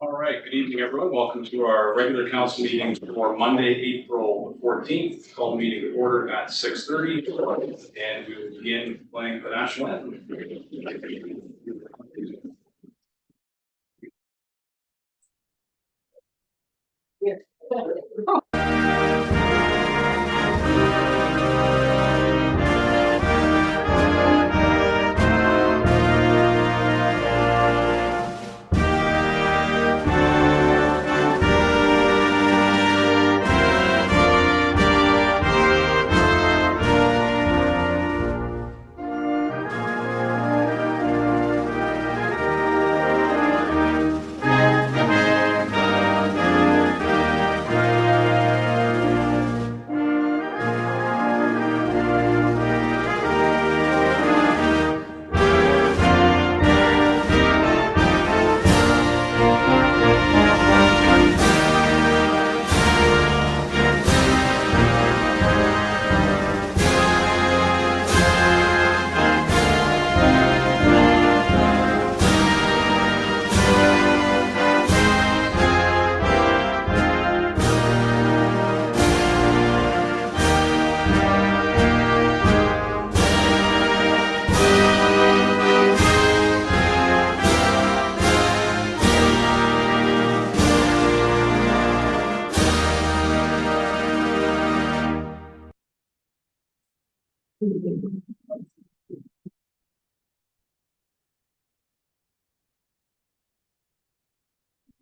All right, good evening, everyone. Welcome to our regular council meeting for Monday, April 14th. Call the meeting to order at 6:30, and we will begin playing the national anthem.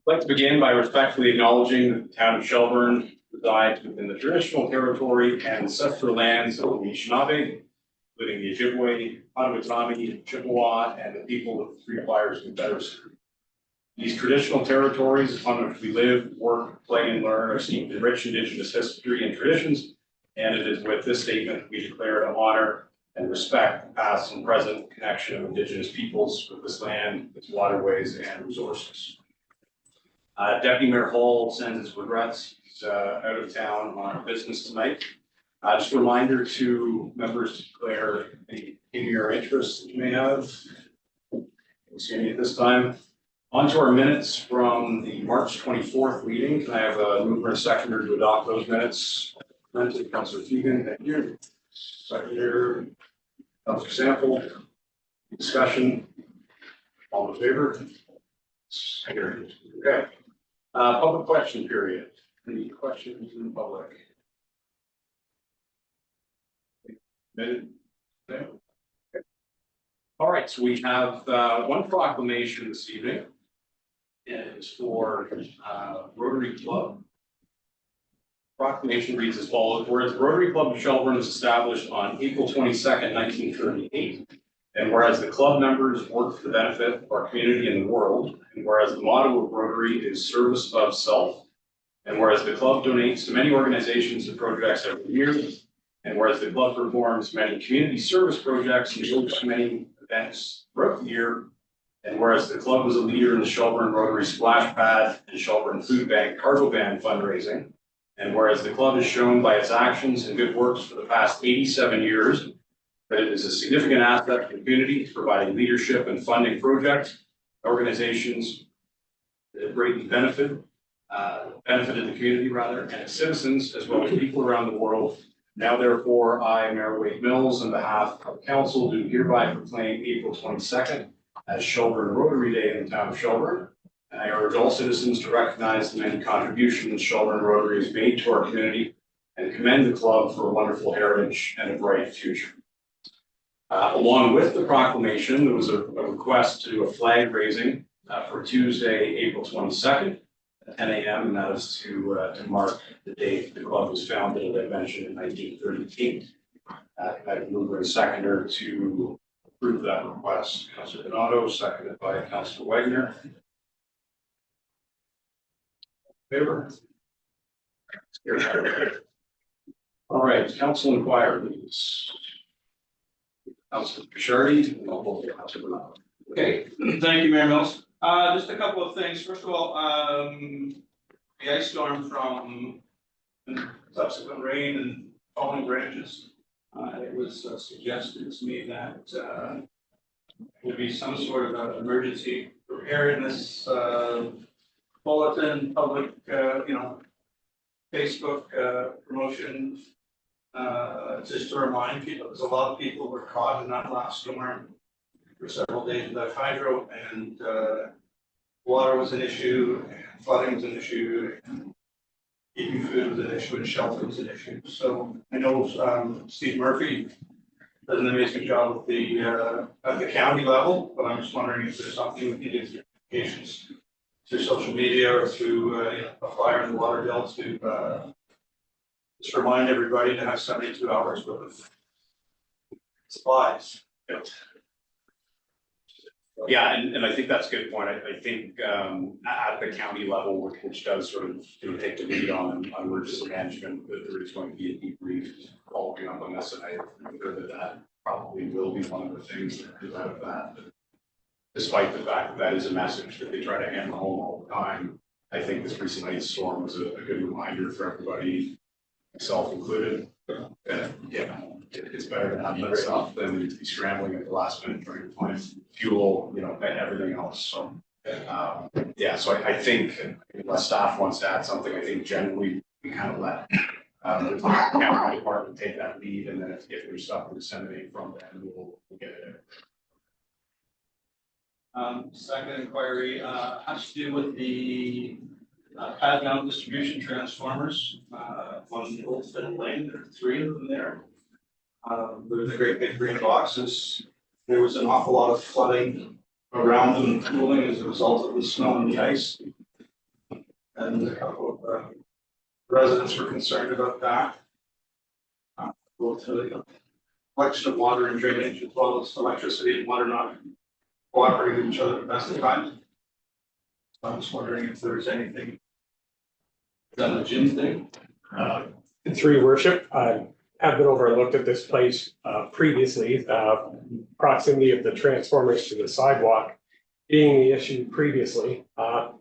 I'd like to begin by respectfully acknowledging that the town of Shelburne resides within the traditional territory and ancestral lands of the Anishinaabe, including the Ojibwe, Potawatomi, Chippewa, and the people of the Three Fires Confederacy. These traditional territories upon which we live, work, play, and learn are steeped in rich Indigenous history and traditions, and it is with this statement we declare to honor and respect the past and present connection of Indigenous peoples with this land, its waterways, and resources. Deputy Mayor Hall sends his regrets. He's out of town on business tonight. Just a reminder to members to declare any your interests that you may have. Don't see any at this time. On to our minutes from the March 24th meeting. Can I have a mover and seconder to adopt those minutes? Councilor Fegan, thank you. Seconder, Councilor Sample. Discussion. All in favor? Okay. Public question period. Any questions in the public? Okay. All right, so we have one proclamation this evening. It is for Rotary Club. Proclamation reads as follows: whereas the Rotary Club of Shelburne was established on April 22nd, 1938. And whereas the club members work for the benefit of our community and the world, and whereas the motto of Rotary is service of self, and whereas the club donates to many organizations and projects every year, and whereas the club performs many community service projects and hosts many events throughout the year, and whereas the club was a leader in the Shelburne Rotary Splash Pad and Shelburne Food Bank Cargo Van fundraising, and whereas the club has shown by its actions and good works for the past 87 years that it is a significant asset to the community, providing leadership and funding projects, organizations that greatly benefited the community rather, and its citizens, as well as people around the world. Now, therefore, I, Mayor Wade Mills, on behalf of council, do hereby proclaim April 22nd as Shelburne Rotary Day in the town of Shelburne. And I urge all citizens to recognize the many contributions Shelburne Rotary has made to our community and commend the club for a wonderful heritage and a bright future. Along with the proclamation, there was a request to do a flag raising for Tuesday, April 22nd at 10 a.m. and that is to mark the date the club was founded, as I mentioned, in 1938. I have a mover and seconder to approve that request. Councilor Donato, seconded by Councilor Wagner. Favor? All right, council inquiry, please. Councilor Pichardi, and I'll hold Councilor Donato. Okay, thank you, Mayor Mills. Just a couple of things. First of all, the ice storm from subsequent rain and falling branches. It was suggested to me that there be some sort of emergency preparedness bulletin, public, Facebook, promotion. Just to remind people, because a lot of people were caught in that last storm for several days without hydro, and water was an issue, and flooding was an issue, and keeping food was an issue, and shelter was an issue. So I know Steve Murphy does an amazing job with at the county level, but I'm just wondering if there's something we can do through communications, through social media or through a flyer in the water bill to just remind everybody to have 72 hours worth of supplies. Yeah, and I think that's a good point. I think at the county level, which does sort of take the lead on emergency management, that there is going to be a debrief following up on this, and I'm sure that probably will be one of the things that comes out of that. Despite the fact that that is a message that they try to hammer home all the time, I think this recent ice storm was a good reminder for everybody, myself included. It's better to have that stuff than to be scrambling at the last minute trying to find fuel, and everything else. So, so I think unless staff wants to add something, I think generally we kind of let the county department take that lead, and then if there's stuff to disseminate from them, we'll get it out. Second inquiry has to do with the pad mount distribution transformers on Old Finn Lane. There are 3 of them there. They're the great big green boxes. There was an awful lot of flooding around them and cooling as a result of the snow and the ice. And a couple of residents were concerned about that. Both the collection of water and drainage, as well as electricity and water not cooperating with each other at the best of times. So I'm just wondering if there's anything. Is that a Jim thing? Through your worship, I have been over and looked at this place previously. Proximity of the transformers to the sidewalk being the issue previously.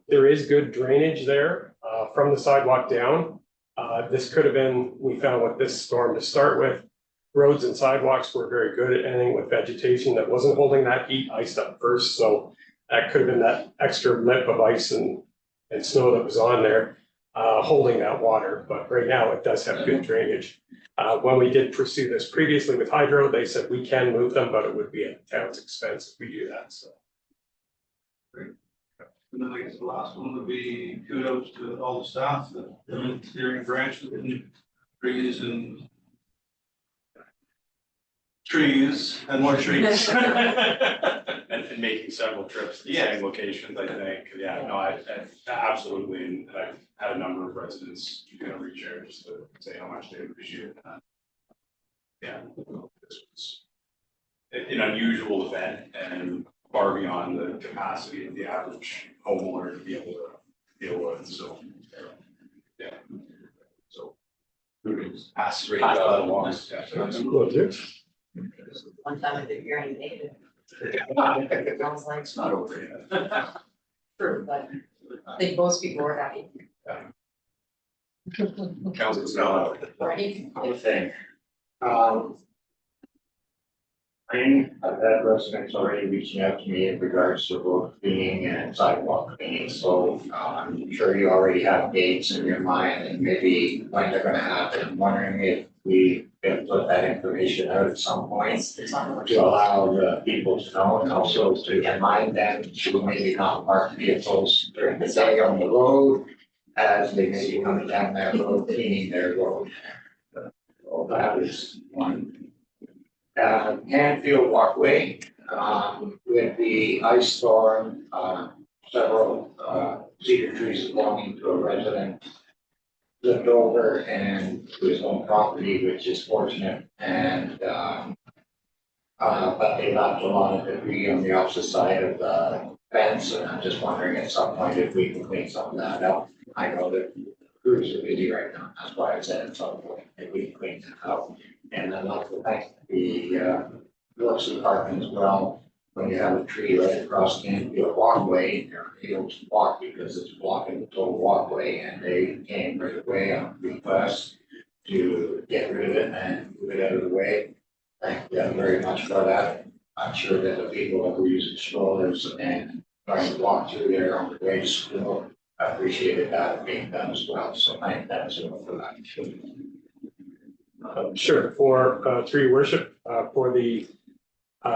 There is good drainage there from the sidewalk down. This could have been, we found with this storm to start with, roads and sidewalks were very good at anything with vegetation that wasn't holding that heat iced up first. So that could have been that extra lip of ice and snow that was on there holding that water. But right now it does have good drainage. When we did pursue this previously with hydro, they said we can move them, but it would be at the town's expense if we do that. So. And then I guess the last one would be kudos to all the staff, the steering branch within trees and more trees. and making several trips to the same locations, I think. Yeah, no, I absolutely, and I've had a number of residents reach out just to say how much they appreciate that. Yeah, this was an unusual event and far beyond the capacity of the average homeowner to be able to deal with. So, yeah. So, pass that along. One time I did hearing native. Sounds like It's not over yet. true, but I think most people were happy. Council's not. Right? Other thing. I've had residents already reaching out to me in regards to road cleaning and sidewalk cleaning, so I'm sure you already have dates in your mind and maybe when they're gonna happen. I'm wondering if we can put that information out at some point to allow the people to know, and also to remind them to maybe not park vehicles during the day on the road as they may be coming down that road cleaning their road. So that is one. Canfield Walkway, with the ice storm, several cedar trees belonging to a resident lived over and to his own property, which is fortunate, and but they left a lot of debris on the opposite side of the fence, and I'm just wondering at some point if we can clean some of that up. I know that crews are busy right now, that's why I said at some point if we can clean that up. And I'd like to thank the Phillips Department as well. When you have a tree right across Canfield Walkway, you're able to walk because it's blocking the total walkway, and they came right away on request to get rid of it and move it out of the way. Thank them very much for that. I'm sure that the people that were using strollers and trying to walk through there on the way to school I appreciated that being done as well, so thank them as well for that. Sure, for tree worship, for the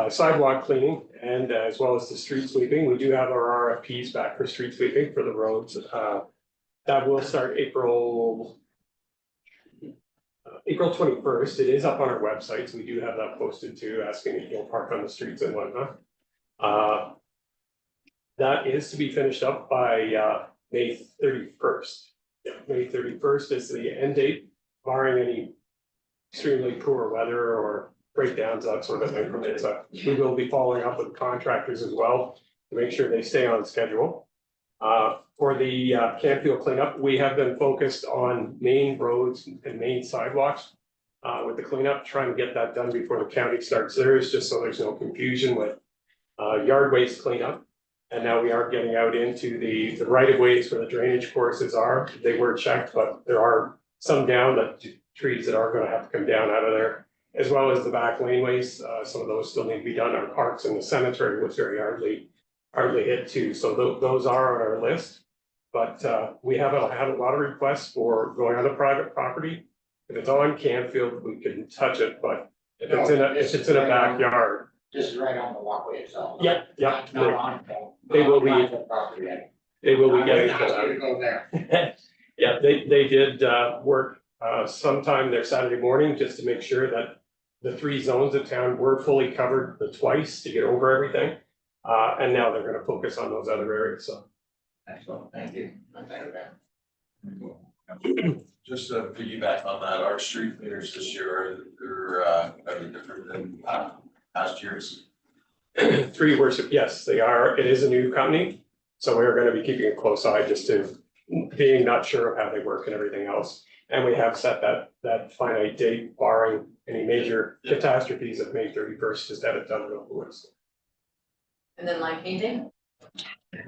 sidewalk cleaning and as well as the street sweeping, we do have our RFPs back for street sweeping for the roads. That will start April 21st. It is up on our websites. We do have that posted too, asking if you'll park on the streets and whatnot. That is to be finished up by May 31st. Yeah, May 31st is the end date, barring any extremely poor weather or breakdowns, that sort of thing from it. So we will be following up with contractors as well to make sure they stay on schedule. For the Campfield cleanup, we have been focused on main roads and main sidewalks with the cleanup, trying to get that done before the county starts theirs, just so there's no confusion with yard waste cleanup. And now we are getting out into the right of ways where the drainage courses are. They were checked, but there are some down that trees that are gonna have to come down out of there, as well as the back laneways. Some of those still need to be done. Our parks and the cemetery was very hardly hit too. So those are on our list. But we have had a lot of requests for going on the private property. If it's on Campfield, we can touch it, but if it's in a backyard. This is right on the walkway itself. Yeah, Not on. They will be- on private property. They will be getting I to wouldn't ask you to that. go there. Yeah, they did work sometime there Saturday morning just to make sure that the 3 zones of town were fully covered twice to get over everything. And now they're gonna focus on those other areas, so. Excellent, thank you. Just to piggyback on that, our street cleaners this year are different than past years. 3 worship, yes, they are. It is a new company. So we're gonna be keeping a close eye just to being not sure of how they work and everything else. And we have set that finite date barring any major catastrophes of May 31st, just have it done real quick. And then line painting?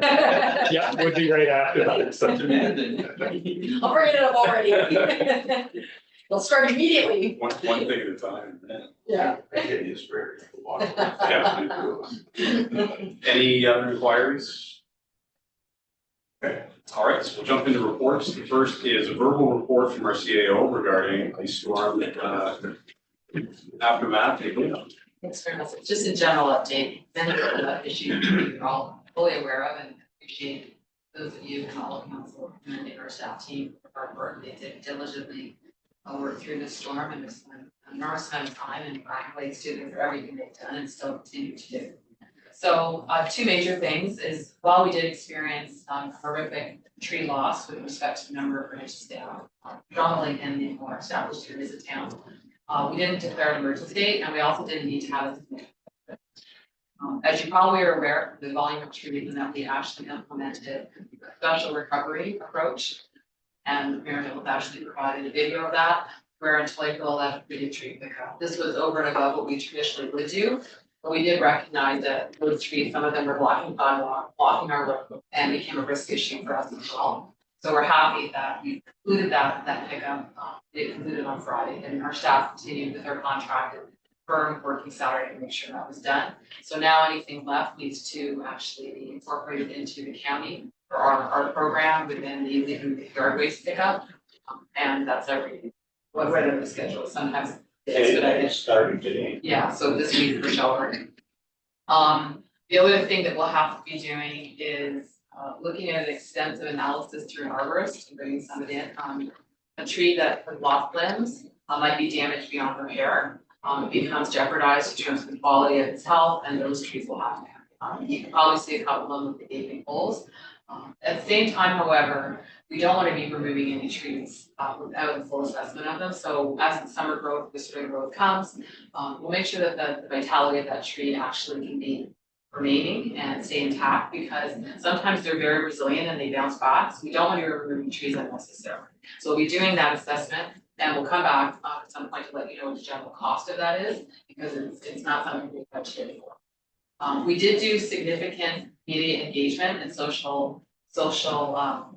Yeah, would be right after that. So. Demanding. I'll bring it up already. We'll start immediately. One thing at a time. Yeah. I get you sprayed with water. Yeah. Any other inquiries? Okay, all right, so we'll jump into reports. The first is a verbal report from our CAO regarding a storm aftermath. Thanks very much. Just a general update, many of the issues you're all fully aware of and appreciate those of you and all of council and our staff team for hard work. They did diligently work through this storm and this enormous amount of time and accolades to them for everything they've done and still continue to do. So 2 major things is while we did experience horrific tree loss with respect to the number of branches down, predominantly in the more established areas of town, we didn't declare an emergency state and we also didn't need to have a as you probably are aware, the volume of trees that we actually implemented a special recovery approach. And Mayor Nichols actually provided a video of that, where until April 11th, we did tree pickup. This was over and above what we traditionally would do. But we did recognize that those trees, some of them were blocking sidewalk, blocking our road, and became a risk issue for us as well. So we're happy that we concluded that pickup. It concluded on Friday, and our staff continued with our contracted firm working Saturday to make sure that was done. So now anything left needs to actually be incorporated into the county for our program within the leaving yard waste pickup. And that's everything. What right on the schedule, sometimes it's It started today. yeah, so this week for sheltering. The other thing that we'll have to be doing is looking at an extensive analysis through an arborist and bringing some of it in. A tree that has lost limbs might be damaged beyond repair. It becomes jeopardized in terms of the quality of its health, and those trees will have to have. You can probably see a couple of them with the gaping holes. At the same time, however, we don't want to be removing any trees without a full assessment of them. So as the summer growth, the spring growth comes, we'll make sure that the vitality of that tree actually can be remaining and stay intact, because sometimes they're very resilient and they bounce back. So we don't want to be removing trees unnecessarily. So we'll be doing that assessment, and we'll come back at some point to let you know what the general cost of that is, because it's not something we budgeted for. We did do significant media engagement and social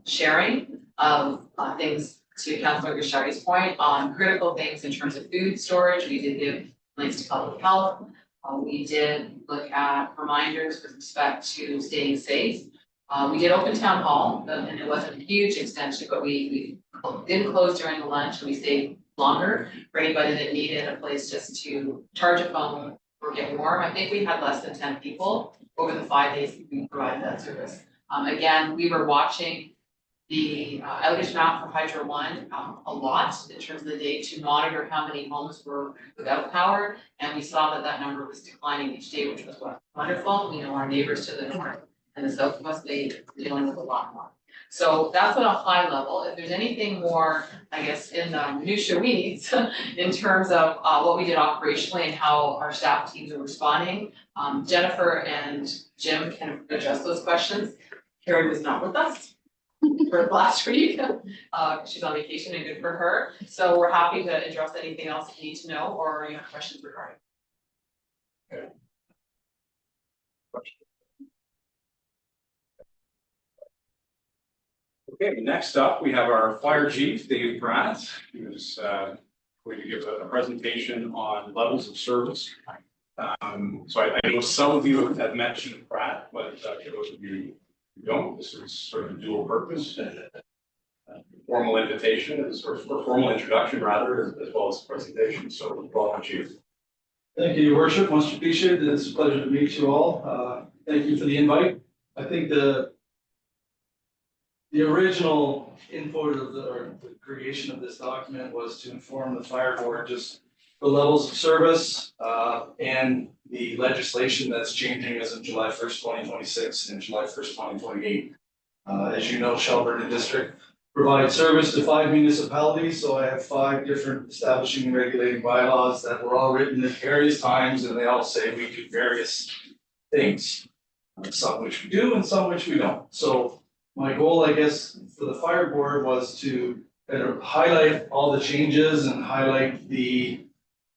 sharing of things, to Councilor Gashari's point, on critical things in terms of food storage. We did give links to public health. We did look at reminders with respect to staying safe. We did open town hall, and it wasn't a huge extension, but we didn't close during the lunch, and we stayed longer for anybody that needed a place just to charge a phone or get warm. I think we had less than 10 people over the 5 days that we provided that service. Again, we were watching the outage map for Hydro One a lot in terms of the day to monitor how many homes were without power. And we saw that that number was declining each day, which was wonderful. We know our neighbors to the north and the south of us, they were dealing with a lot more. So that's on a high level. If there's anything more, I guess, in the minutia weeds in terms of what we did operationally and how our staff teams are responding, Jennifer and Jim can address those questions. Carrie was not with us for last week. She's on vacation and good for her. So we're happy to address anything else you need to know or you have questions regarding. Okay, next up, we have our fire chief, Dave Pratt, who's going to give a presentation on levels of service. So I know some of you have met Chief Pratt, but for those of you who don't, this is sort of a dual purpose. Formal invitation, or formal introduction rather, as well as presentation. So welcome, Chief. Thank you, Your Worship, much appreciated. It's a pleasure to meet you all. Thank you for the invite. I think the original input of the creation of this document was to inform the fire board just the levels of service and the legislation that's changing as of July 1st, 2026 and July 1st, 2028. As you know, Shelburne District provides service to 5 municipalities, so I have 5 different establishing and regulating bylaws that were all written at various times, and they all say we do various things. Some which we do and some which we don't. So my goal, I guess, for the fire board was to kind of highlight all the changes and highlight the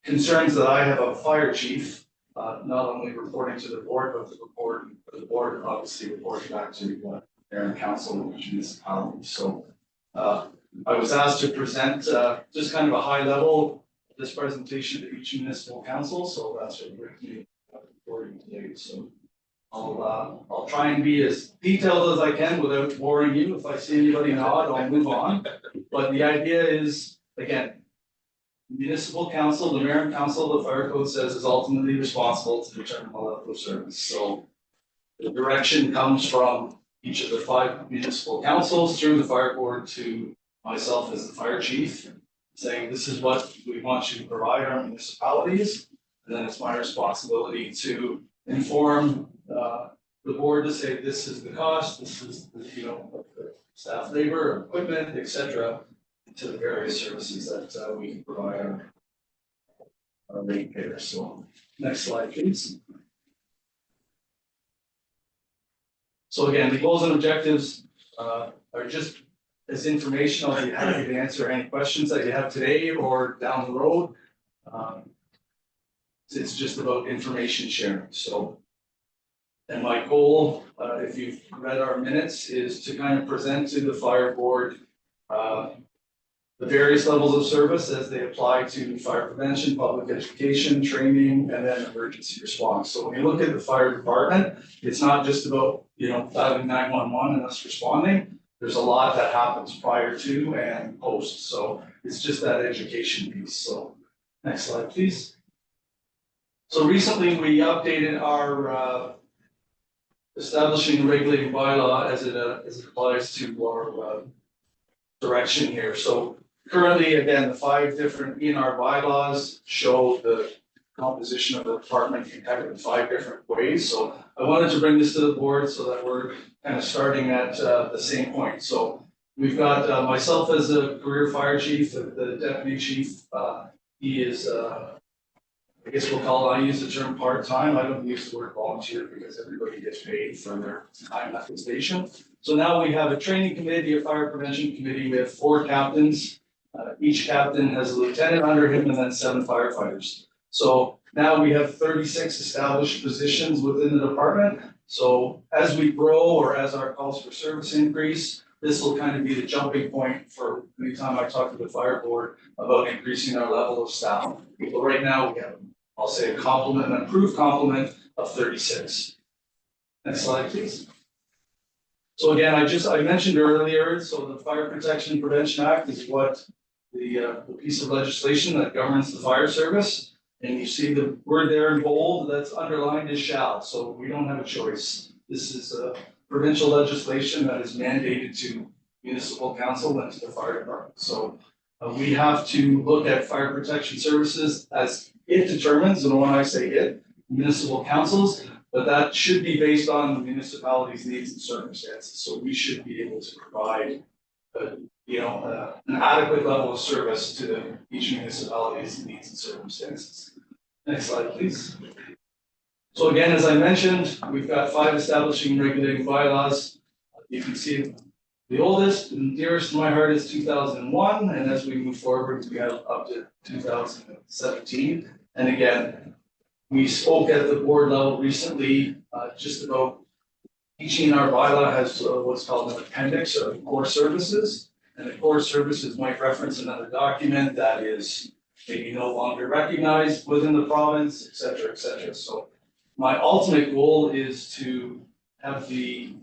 concerns that I have of fire chief, not only reporting to the board, but the board obviously reporting back to the mayor and council of each municipality. So I was asked to present just kind of a high level of this presentation to each municipal council, so that's what we're doing reporting today. So I'll try and be as detailed as I can without boring you. If I see anybody nod, I'll move on. But the idea is, again, municipal council, the mayor and council, the fire code says is ultimately responsible to determine the level of service. So the direction comes from each of the 5 municipal councils through the fire board to myself as the fire chief, saying this is what we want you to provide our municipalities. And then it's my responsibility to inform the board to say this is the cost, this is the, the staff labor, equipment, etc. to the various services that we can provide our ratepayers. So next slide, please. So again, the goals and objectives are just as information. I'll be happy to answer any questions that you have today or down the road. It's just about information sharing. So, and my goal, if you've read our minutes, is to kind of present to the fire board the various levels of service as they apply to fire prevention, public education, training, and then emergency response. So when you look at the fire department, it's not just about, dialing 911 and us responding. There's a lot that happens prior to and post. So it's just that education piece. So next slide, please. So recently we updated our establishing and regulating bylaw as it applies to our direction here. So currently, again, the 5 different ENR bylaws show the composition of the department in 5 different ways. So I wanted to bring this to the board so that we're kind of starting at the same point. So we've got myself as a career fire chief, the deputy chief. He is, I guess I use the term part-time. I don't use the word volunteer because everybody gets paid for their time at the station. So now we have a training committee, a fire prevention committee. We have 4 captains. Each captain has a lieutenant under him and then 7 firefighters. So now we have 36 established positions within the department. So as we grow or as our calls for service increase, this will kind of be the jumping point for any time I talk to the fire board about increasing our level of staff. But right now we have, I'll say, an approved complement of 36. Next slide, please. So again, I mentioned earlier, so the Fire Protection Prevention Act is what the piece of legislation that governs the fire service. And you see the word there in bold that's underlined is shall, so we don't have a choice. This is provincial legislation that is mandated to municipal council and to the fire department. So we have to look at fire protection services as it determines, and when I say it, municipal councils, but that should be based on the municipality's needs and circumstances. So we should be able to provide, an adequate level of service to each municipality's needs and circumstances. Next slide, please. So again, as I mentioned, we've got 5 establishing and regulating bylaws. You can see the oldest and dearest to my heart is 2001, and as we move forward, we have up to 2017. And again, we spoke at the board level recently, just about each in our bylaw has what's called an appendix of core services. And the core services might reference another document that is maybe no longer recognized within the province, et cetera, et cetera. So my ultimate goal is to have the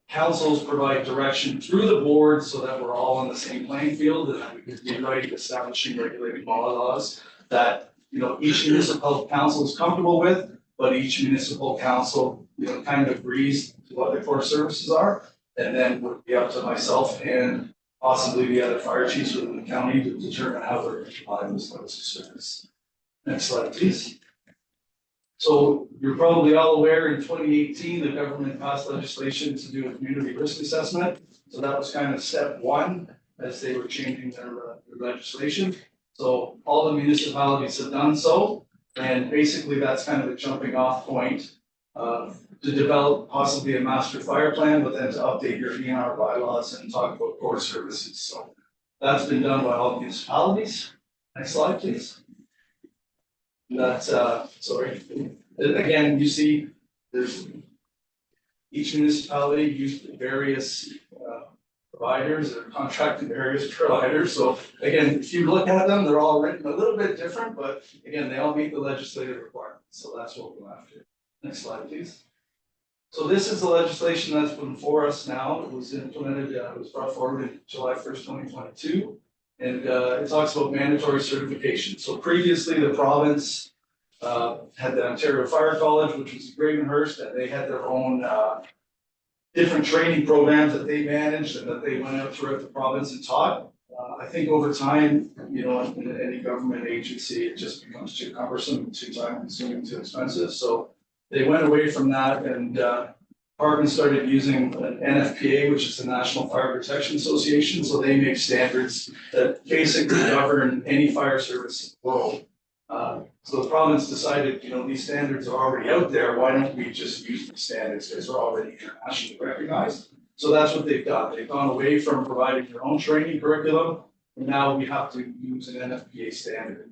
councils provide direction through the board so that we're all on the same playing field and that we can be right establishing regulating bylaws that, each municipal council is comfortable with, but each municipal council, kind of agrees to what the core services are. And then it would be up to myself and possibly the other fire chiefs within the county to determine how they're going to provide those levels of service. Next slide, please. So you're probably all aware in 2018, the government passed legislation to do a community risk assessment. So that was kind of step 1 as they were changing their legislation. So all the municipalities have done so. And basically that's kind of a jumping off point to develop possibly a master fire plan, but then to update your ENR bylaws and talk about core services. So that's been done by all municipalities. Next slide, please. That's, again, you see there's each municipality used various providers or contracted various providers. So again, if you look at them, they're all written a little bit different, but again, they all meet the legislative requirements. So that's what we'll go after. Next slide, please. So this is the legislation that's been before us now. It was implemented, it was brought forward in July 1st, 2022. And it talks about mandatory certification. So previously the province had the Ontario Fire College, which was Gravenhurst, and they had their own different training programs that they managed and that they went out throughout the province and taught. I think over time, in any government agency, it just becomes too cumbersome, too time consuming, too expensive. So they went away from that and Department started using an NFPA, which is the National Fire Protection Association. So they make standards that basically govern any fire service in the world. So the province decided, these standards are already out there. Why don't we just use these standards because they're already internationally recognized? So that's what they've done. They've gone away from providing their own training curriculum. And now we have to use an NFPA standard.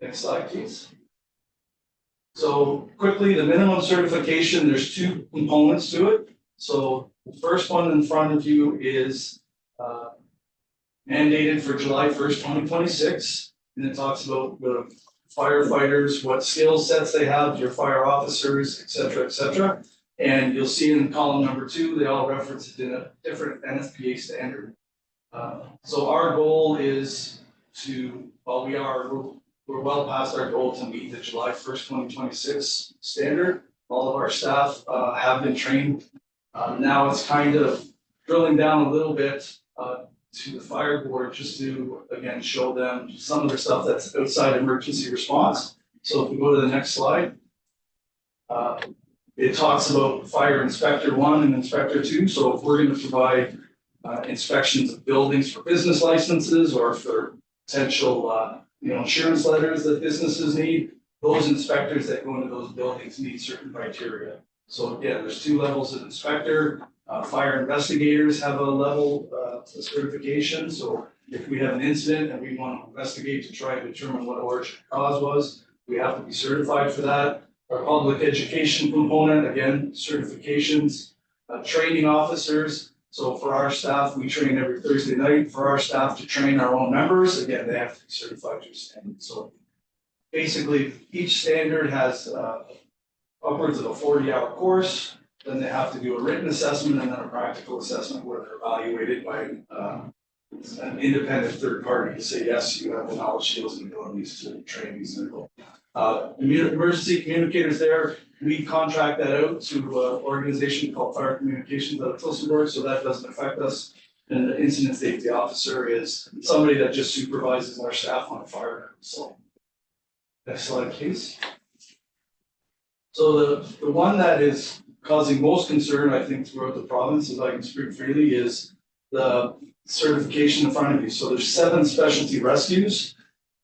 Next slide, please. So quickly, the minimum certification, there's 2 components to it. So the first one in front of you is mandated for July 1st, 2026. And it talks about the firefighters, what skill sets they have, your fire officers, et cetera, and you'll see in column number 2, they all reference it in a different NFPA standard. So our goal is to, we're well past our goal to meet the July 1st, 2026 standard. All of our staff have been trained. Now it's kind of drilling down a little bit to the fire board just to, again, show them some of the stuff that's outside emergency response. So if we go to the next slide, it talks about fire inspector 1 and inspector 2. So if we're going to provide inspections of buildings for business licenses or for potential insurance letters that businesses need, those inspectors that go into those buildings need certain criteria. So again, there's 2 levels of inspector. Fire investigators have a level of certification. So if we have an incident and we want to investigate to try to determine what origin cause was, we have to be certified for that. Our public education component, again, certifications, training officers. So for our staff, we train every Thursday night for our staff to train our own members. Again, they have to be certified to a standard. So basically, each standard has upwards of a 40-hour course. then they have to do a written assessment and then a practical assessment where they're evaluated by an independent third party to say, yes, you have the knowledge, skills, and abilities to train these people. Emergency communicators there, we contract that out to an organization called Fire Communications out of Tilsonburg, so that doesn't affect us. And the incident safety officer is somebody that just supervises our staff on fire, so. Next slide, please. So the one that is causing most concern, I think, throughout the province, if I can speak freely, is the certification in front of you. So there's 7 specialty rescues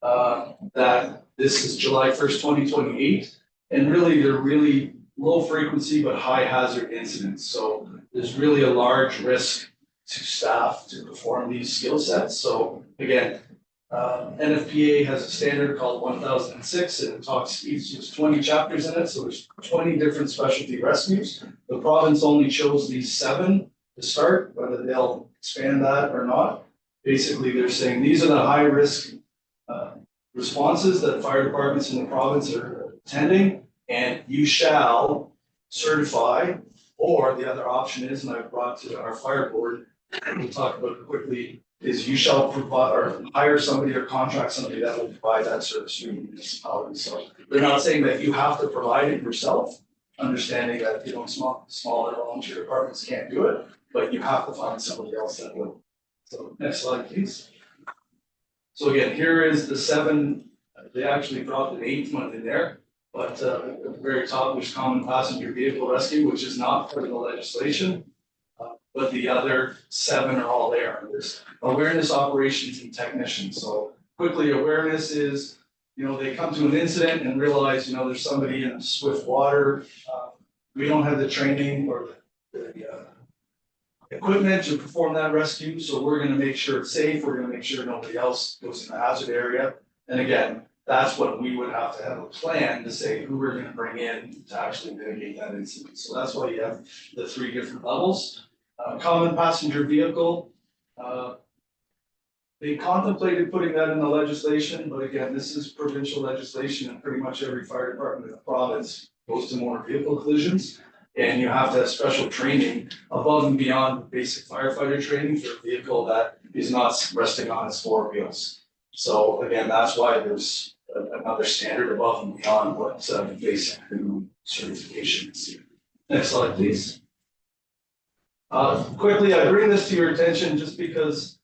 that this is July 1st, 2028. And really, they're really low frequency but high hazard incidents. So there's really a large risk to staff to perform these skill sets. So again, NFPA has a standard called 1006, and it talks, there's 20 chapters in it, so there's 20 different specialty rescues. The province only chose these 7 to start, whether they'll expand that or not. Basically, they're saying these are the high risk responses that fire departments in the province are attending, and you shall certify, or the other option is, and I've brought to our fire board, and we'll talk about it quickly, is you shall provide or hire somebody or contract somebody that will provide that service to your municipality. So they're not saying that you have to provide it yourself, understanding that, you know, smaller volunteer departments can't do it, but you have to find somebody else that will. So next slide, please. So again, here is the 7, they actually dropped an 8th one in there, but at the very top, there's common passenger vehicle rescue, which is not part of the legislation. But the other 7 are all there. There's awareness operations and technicians. So quickly, awareness is, you know, they come to an incident and realize, you know, there's somebody in swift water. We don't have the training or the equipment to perform that rescue, so we're gonna make sure it's safe. We're gonna make sure nobody else goes in the hazard area. And again, that's what we would have to have a plan to say who we're gonna bring in to actually mitigate that incident. So that's why you have the 3 different levels. Common passenger vehicle, they contemplated putting that in the legislation, but again, this is provincial legislation, and pretty much every fire department in the province goes to motor vehicle collisions. And you have to have special training above and beyond basic firefighter training for a vehicle that is not resting on its 4 wheels. So again, that's why there's another standard above and beyond what basic certification is. Next slide, please. Quickly, I bring this to your attention just because,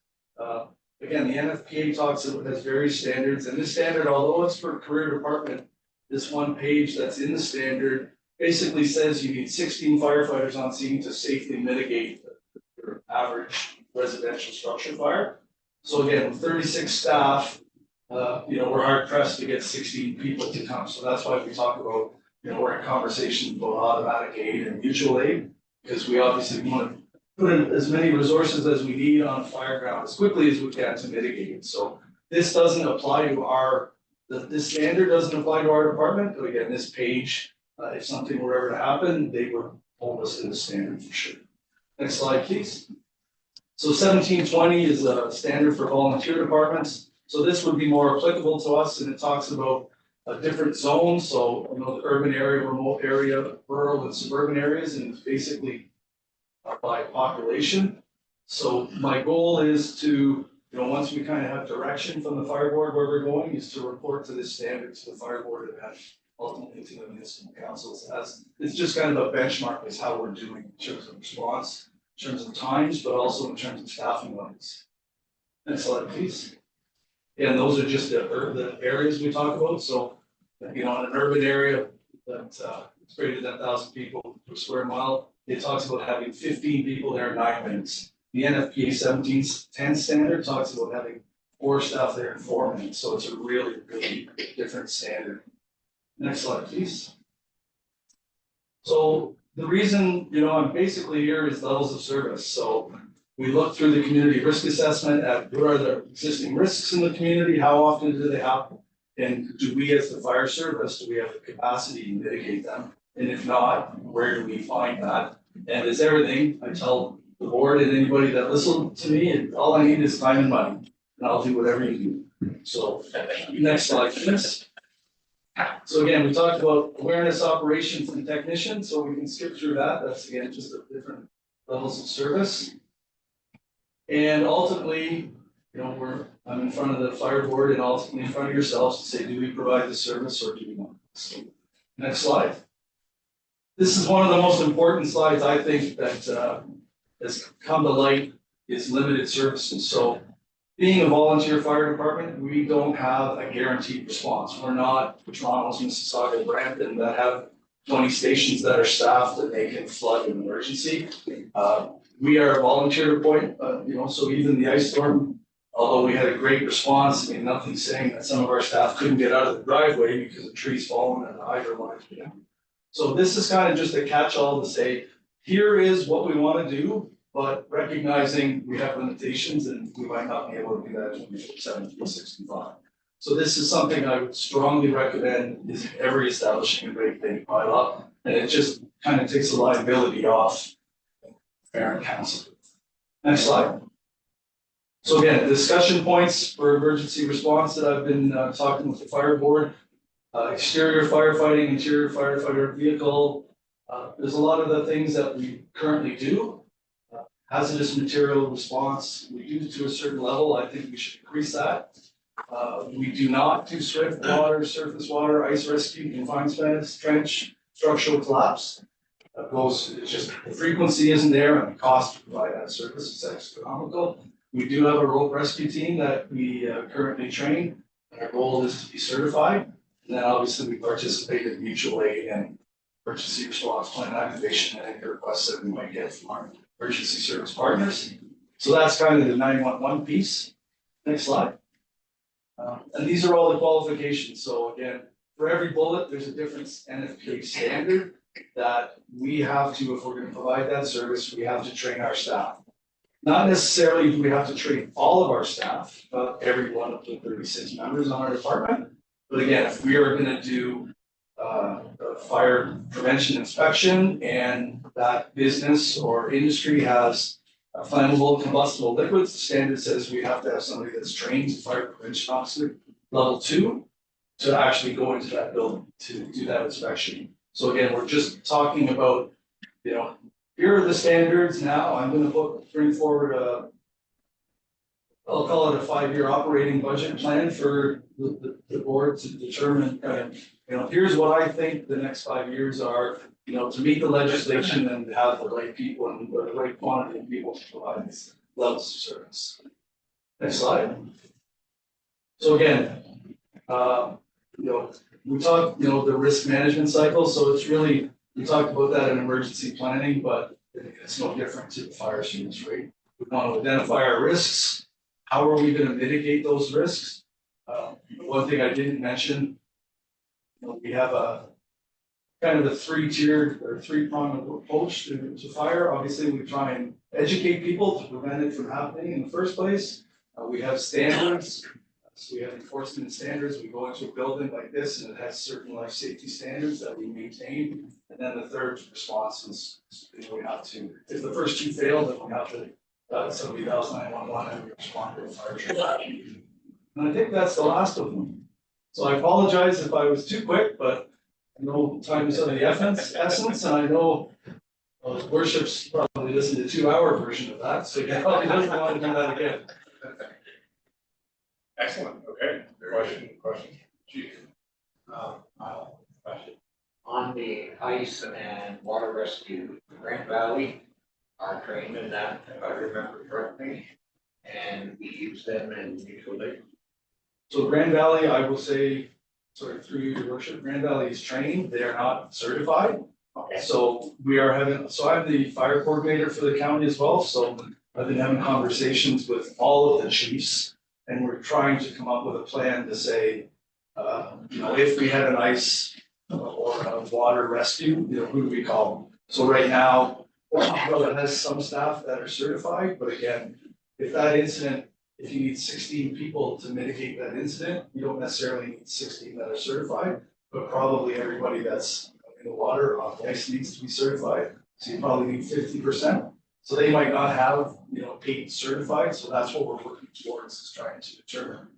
again, the NFPA has various standards, and this standard, although it's for career department, this one page that's in the standard basically says you need 16 firefighters on scene to safely mitigate your average residential structure fire. So again, with 36 staff, you know, we're hard pressed to get 16 people to come. So that's why we talk about, you know, we're in conversation about automatic aid and mutual aid, because we obviously want to put in as many resources as we need on fire ground as quickly as we can to mitigate it. So this doesn't apply to this standard doesn't apply to our department, but again, this page, if something were ever to happen, they would hold us in the standard for sure. Next slide, please. So 1720 is a standard for volunteer departments. So this would be more applicable to us, and it talks about different zones. So, you know, the urban area, remote area, rural and suburban areas, and it's basically by population. So my goal is to, you know, once we kind of have direction from the fire board where we're going, is to report to this standard to the fire board and have ultimately to the municipal councils, as it's just kind of a benchmark is how we're doing in terms of response, in terms of times, but also in terms of staffing levels. Next slide, please. And those are just the areas we talk about. So, you know, in an urban area that it's greater than 1,000 people per square mile, it talks about having 15 people there in 9 minutes. The NFPA 1710 standard talks about having 4 staff there in 4 minutes. So it's a really, really different standard. Next slide, please. So the reason, you know, I'm basically here is levels of service. So we look through the community risk assessment at what are the existing risks in the community, how often do they happen, and do we as the fire service, do we have the capacity to mitigate them? And if not, where do we find that? And it's everything. I tell the board and anybody that listens to me, and all I need is time and money, and I'll do whatever you do. So next slide, please. So again, we talked about awareness, operations, and technician, so we can skip through that. That's again, just the different levels of service. And ultimately, you know, I'm in front of the fire board and ultimately in front of yourselves to say, do we provide the service or do we not? So, next slide. This is one of the most important slides, I think, that has come to light, is limited services. So being a volunteer fire department, we don't have a guaranteed response. We're not Toronto's, Mississauga, Brampton that have 20 stations that are staffed and they can flood an emergency. We are a volunteer point, you know, so even the ice storm, although we had a great response, I mean, nothing's saying that some of our staff couldn't get out of the driveway because the tree's fallen and the hydro lines, you know. So this is kind of just a catch-all to say, here is what we want to do, but recognizing we have limitations and we might not be able to do that in 1765. So this is something I would strongly recommend is every establishing a rate they pile up, and it just kind of takes the liability off fair and council. Next slide. So again, discussion points for emergency response that I've been talking with the fire board. Exterior firefighting, interior firefighter vehicle. There's a lot of the things that we currently do. Hazardous material response, we do to a certain level. I think we should increase that. We do not do swift water, surface water, ice rescue, confined space, trench, structural collapse. It's just the frequency isn't there and the cost to provide that service is astronomical. We do have a rope rescue team that we currently train. Our goal is to be certified. And then obviously we participate in mutual aid and emergency response plan activation and any requests that we might get from our emergency service partners. So that's kind of the 911 piece. Next slide. And these are all the qualifications. So again, for every bullet, there's a different NFPA standard that we have to, if we're going to provide that service, we have to train our staff. Not necessarily do we have to train all of our staff, but every one of the 36 members on our department. But again, if we are going to do a fire prevention inspection and that business or industry has flammable combustible liquids, the standard says we have to have somebody that's trained, fire prevention officer, level 2, to actually go into that building to do that inspection. So again, we're just talking about, you know, here are the standards now. I'm going to bring forward I'll call it a 5-year operating budget plan for the board to determine, you know, here's what I think the next 5 years are, you know, to meet the legislation and have the right people and the right quantity of people to provide these levels of service. Next slide. So again, you know, we talked, you know, the risk management cycle. So it's really, we talked about that in emergency planning, but it's no different to the fire service, right? We want to identify our risks. How are we going to mitigate those risks? One thing I didn't mention, you know, we have a kind of a 3-tiered or 3-pronged approach to fire. Obviously, we try and educate people to prevent it from happening in the first place. We have standards. So we have enforcement standards. We go into a building like this and it has certain life safety standards that we maintain. And then the third response is, you know, we have to, if the first 2 fail, then we have to somebody dials 911 and we respond to a fire truck. And I think that's the last of them. So I apologize if I was too quick, but I know time is of the essence, and I know worship's probably listened to 2-hour version of that, so he probably doesn't want to do that again. Excellent, okay. Question, Chief. Question. On the ice and water rescue, Grand Valley are trained in that, if I remember correctly, and we use them in mutual aid. So Grand Valley, I will say, sorry, through your worship, Grand Valley is trained, they are not certified. Okay. So we are having, so I'm the fire coordinator for the county as well, so I've been having conversations with all of the chiefs. And we're trying to come up with a plan to say, you know, if we had an ice or a water rescue, you know, who do we call them? So right now, it has some staff that are certified, but again, if that incident, if you need 16 people to mitigate that incident, you don't necessarily need 16 that are certified, but probably everybody that's in the water on the ice needs to be certified. So you probably need 50%. So they might not have, you know, 8 certified, so that's what we're working towards, is trying to determine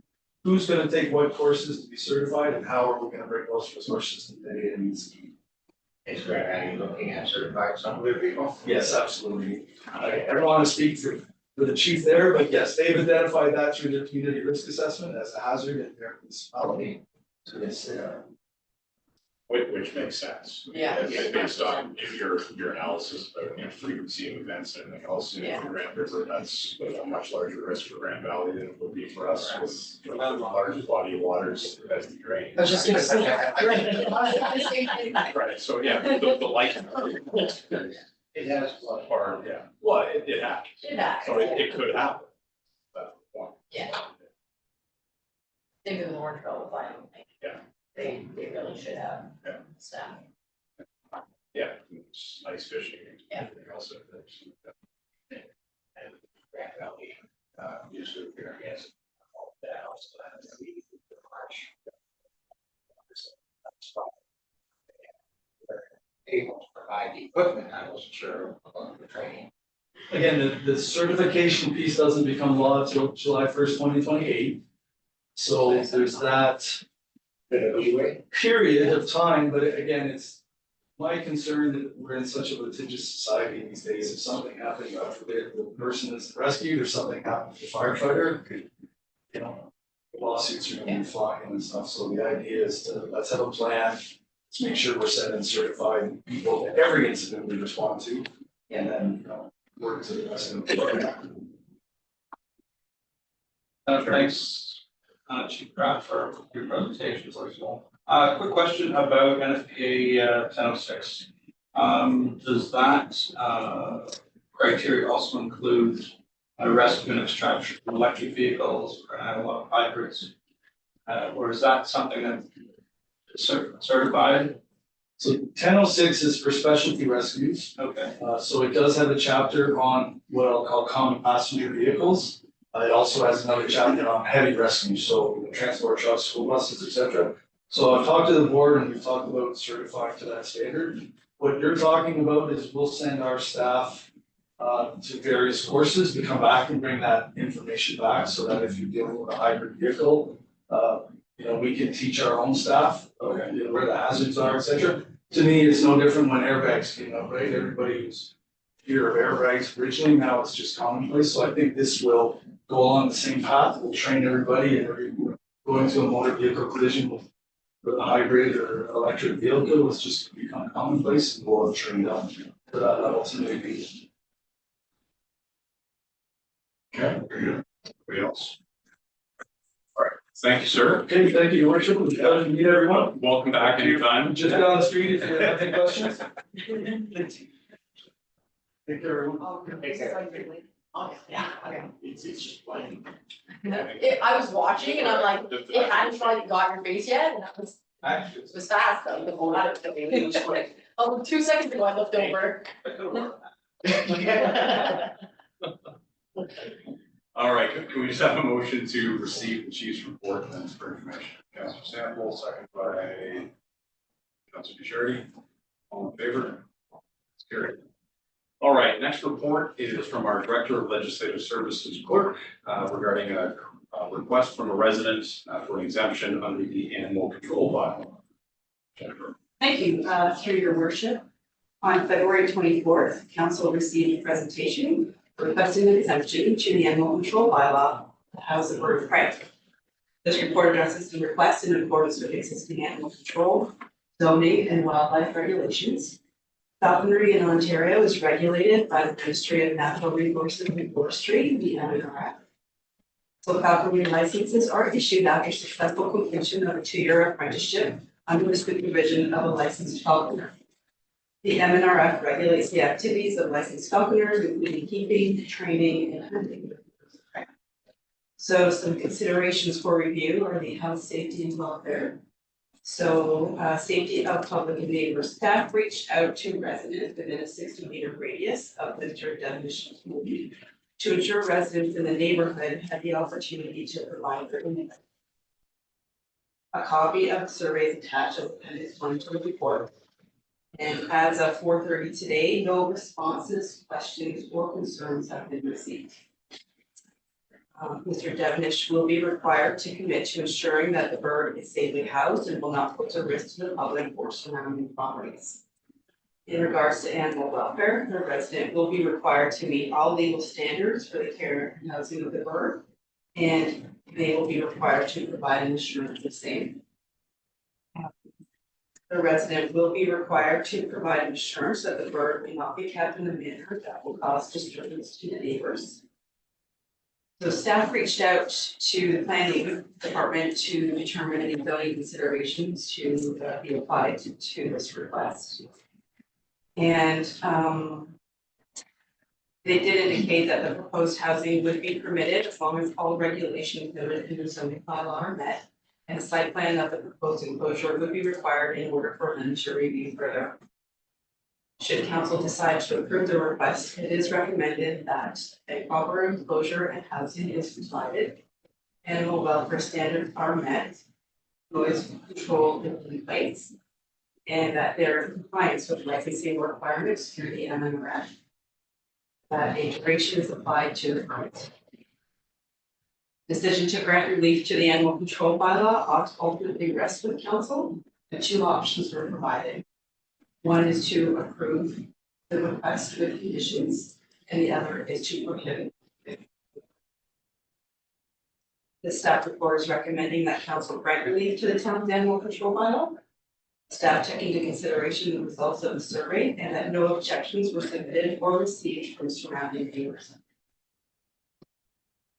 who's gonna take what courses to be certified and how are we gonna bring those resources to the needs. Is Grant, are you looking at certified some of the people? Yes, absolutely. I don't wanna speak for the chief there, but yes, they've identified that through their community risk assessment as a hazard in their municipality. So yes, they are. Which makes sense. Yeah. Based on your analysis of, frequency of events and everything else, for Grand River, that's a much larger risk for Grand Valley than it would be for us with the largest body of waters as the drain. I was just gonna say. Right, so yeah, the light. It has. Or, yeah, well, it happens, Yeah. so it could happen. That's the point. Yeah. Think of the Orange Belt line. Yeah. They really should have. Yeah. Staff. Yeah, it's ice fishing. And Yeah. everything else. And Grant Valley, used to experience all that else, that we march. Able to provide the equipment, I wasn't sure about the training. Again, the certification piece doesn't become law until July 1st, 2028. So there's that Anyway, period of time, but again, it's my concern that we're in such a litigious society these days. If something happened, God forbid, the person is rescued or something happened to the firefighter, lawsuits are gonna be flying and stuff. So the idea is to, let's have a plan. Let's make sure we're sending certified people to every incident we respond to. And then, work to the rest of the. Thanks, Chief Pratt, for your presentation, first of all. Quick question about NFPA 1006. Does that criteria also include rescue and extraction from electric vehicles or analog hybrids? Or is that something that is certified? So 1006 is for specialty rescues. Okay, So it does have a chapter on what I'll call common passenger vehicles. It also has another chapter on heavy rescue, so transport trucks, school buses, etc. So I've talked to the board and we've talked about certifying to that standard. What you're talking about is we'll send our staff to various courses to come back and bring that information back so that if you're dealing with a hybrid vehicle, we can teach our own staff where the hazards are, etc. To me, it's no different when airbags came out, right? Everybody was fear of airbags originally, now it's just commonplace. So I think this will go along the same path. We'll train everybody and going to a motor vehicle collision with a hybrid or electric vehicle is just become commonplace and we'll have trained up to that level to maybe. Okay, very good. Anybody else? All right, thank you, sir. Okay, thank you, Your Worship. We'll to meet everyone. Welcome back anytime. Just down the street if you have any questions. Take care, everyone. Oh, Take care. Oh, yeah, okay. It's just like. I was watching and I'm like, it hadn't quite got your face yet, and it was fast, though, the whole lot of the Oh, 2 seconds ago, I looked over. All right, can we just have a motion to receive the chief's report and then for information? Councilor Sample, second by Councilor Charity. All in favor? It's carried. All right, next report is from our Director of Legislative Services clerk regarding a request from a resident for an exemption under the animal control bylaw. Jennifer. Thank you, through your worship. On February 24th, council received a presentation requesting an exemption to the animal control bylaw, the House of Word of Prayer. This report addresses the request in accordance with existing animal control, zoning, and wildlife regulations. Falconry in Ontario is regulated by the Ministry of Natural Resources and Forestry, the MNRF. So falconry licenses are issued after successful completion of a 2-year apprenticeship under the supervision of a licensed falconer. The MNRF regulates the activities of licensed falconers, including keeping, training, and hunting. So some considerations for review are the health, safety, and welfare. So safety of public and neighbor staff reached out to residents within a 60-meter radius of the demolition community to ensure residents in the neighborhood had the opportunity to provide their input. A copy of the survey is attached as appendix 1 to the report. And as of 4:30 today, no responses, questions, or concerns have been received. Mr. Devenish will be required to commit to ensuring that the bird is safely housed and will not pose a risk to the public or surrounding properties. In regards to animal welfare, the resident will be required to meet all legal standards for the care and housing of the bird, and they will be required to provide an insurance of the same. The resident will be required to provide insurance that the bird may not be kept in a manner that will cause disturbance to the neighbors. So staff reached out to the planning department to determine any zoning considerations to be applied to this request. And they did indicate that the proposed housing would be permitted as long as all regulations noted in the zoning bylaw are met. And a site plan of the proposed enclosure would be required in order for them to review further. Should council decide to approve the request, it is recommended that a proper enclosure and housing is provided. Animal welfare standards are met, noise control is in place, and that there is compliance with licensing requirements through the MMRF. That a duration is applied to the permit. Decision to grant relief to the animal control bylaw ultimately rests with council, and two options were provided. One is to approve the request with conditions, and the other is to prohibit. The staff report is recommending that council grant relief to the town's animal control bylaw. Staff took into consideration the results of the survey and that no objections were submitted or received from surrounding neighbors.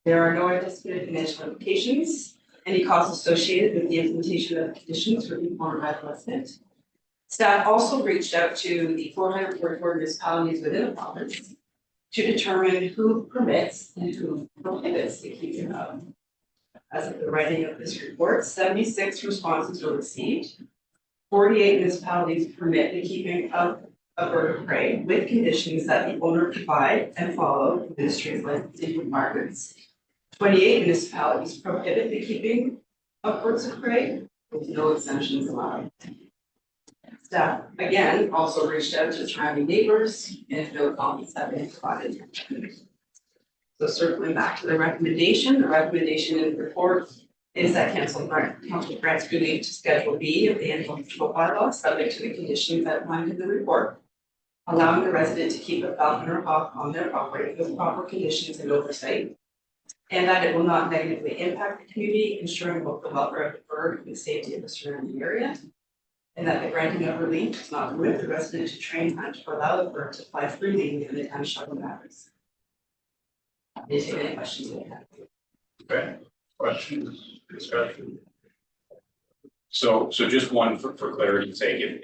There are no anticipated financial implications. Any costs associated with the implementation of the conditions will be borne by the resident. Staff also reached out to the 444 municipalities within the province to determine who permits and who prohibits the keeping of. As of the writing of this report, 76 responses were received. 48 municipalities permit the keeping of a bird of prey with conditions that the owner provide and follow the ministry's licensing requirements. 28 municipalities prohibit the keeping of birds of prey with no exemptions allowed. Staff again also reached out to surrounding neighbors and no comments have been provided. So circling back to the recommendation in the report is that council grants relief to Schedule B of the animal control bylaw, subject to the conditions outlined in the report, allowing the resident to keep a falcon or hawk on their property with proper conditions and oversight, and that it will not negatively impact the community, ensuring both the welfare of the bird and the safety of the surrounding area, and that the granting of relief does not permit the resident to train, hunt, or allow the bird to fly freely within the town shuttle matters. Is there any questions you have? Okay, questions, discussion? So just one for clarity's sake,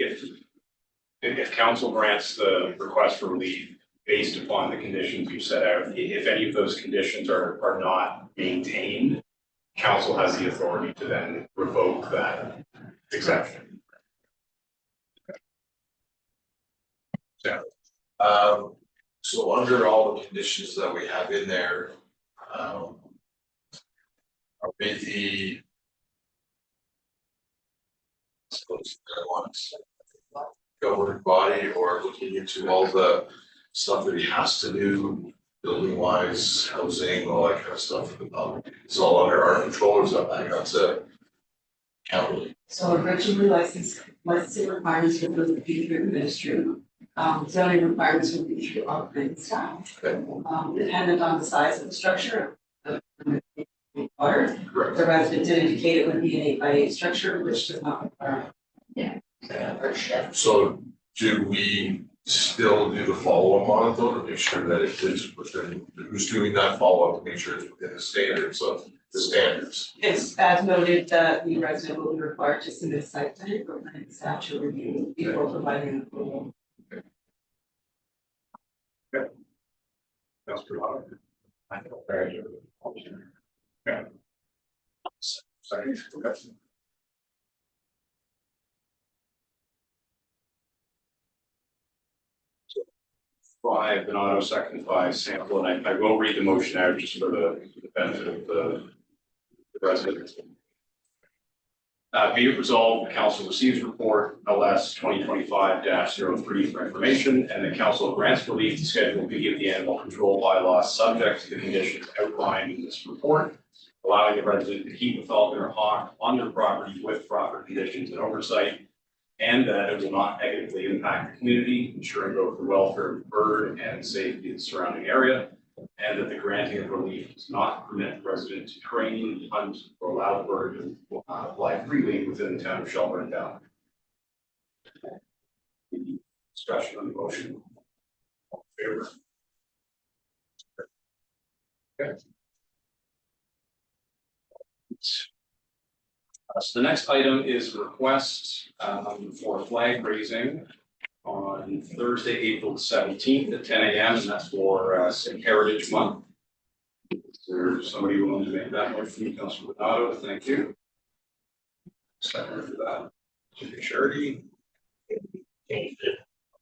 if council grants the request for relief based upon the conditions you set out, if any of those conditions are not maintained, council has the authority to then revoke that exception. So under all the conditions that we have in there, are we the governing body or looking into all the stuff that he has to do, building wise, housing, all that kind of stuff? It's all under our control, or is that back up to county? So originally licensing requirements would be through the ministry. Zoning requirements would be through operating staff. Dependent on the size of the structure. Required. Correct. The resident did indicate it would be an 8x8 structure, which does not require. So do we still do the follow-up on it though, to make sure that it is within, who's doing that follow-up to make sure it's within the standards of the standards? It's as noted that the resident will be required to submit a site plan for planning staff to review before providing approval. That's pretty hard. I know, very good. Yeah. Sorry, okay. Five, Donato, second by Sample, and I will read the motion out just for the benefit of the residents. Be it resolved, the council receives report LS 2025-03 for information, and the council grants relief to schedule B of the animal control bylaw subject to the conditions outlined in this report, allowing the resident to keep a falcon or hawk on their property with proper conditions and oversight, and that it will not negatively impact the community, ensuring both the welfare of the bird and safety of the surrounding area, and that the granting of relief does not permit the resident to train, hunt, or allow the bird to fly freely within the town of Shelburne Down. Discussion on the motion. All in favor? Okay. So the next item is a request for flag raising on Thursday, April 17th at 10 a.m. and that's for Sikh Heritage Month. Is there somebody willing to make that motion? Councilor Donato, thank you. Second for that. Mr. Charity.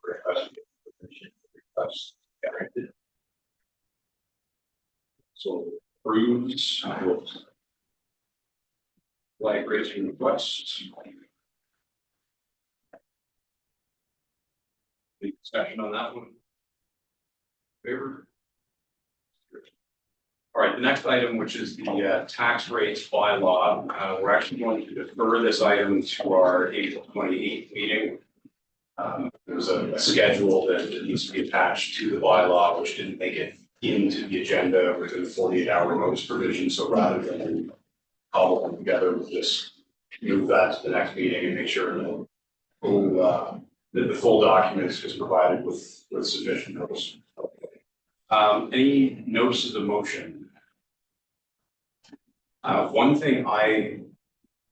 Request. Carried. So approves. Flag raising requests. Any discussion on that one? Favor? All right, the next item, which is the tax rates bylaw, we're actually going to defer this item to our April 28th meeting. There's a schedule that needs to be attached to the bylaw, which didn't make it into the agenda within the 48-hour notice provision. So rather than cobble them together, we'll just move that to the next meeting and make sure that the full document is provided with sufficient notice. Any notices of motion? One thing I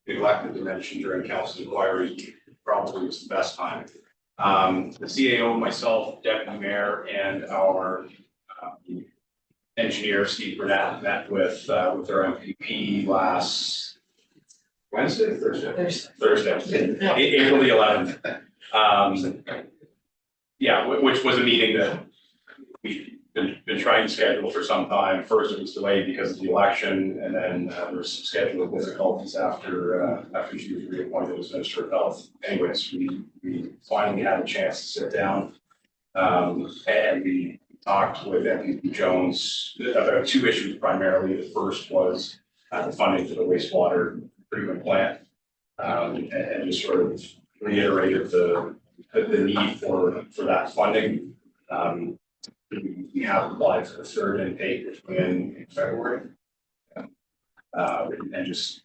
neglected to mention during council inquiry probably was the best time. The CAO, myself, deputy mayor, and our engineer Steve Burnett met with our MPP last Wednesday, Thursday, April the 11th. Yeah, which was a meeting that we've been trying to schedule for some time. First, it was delayed because of the election, and then there was some scheduling difficulties after she was reappointed as Minister of Health. Anyways, we finally had a chance to sit down, and we talked with MPP Jones about two issues primarily. The first was the funding for the wastewater treatment plant, and just sort of reiterated the need for that funding. We have applied for the third intake, which went in February, and just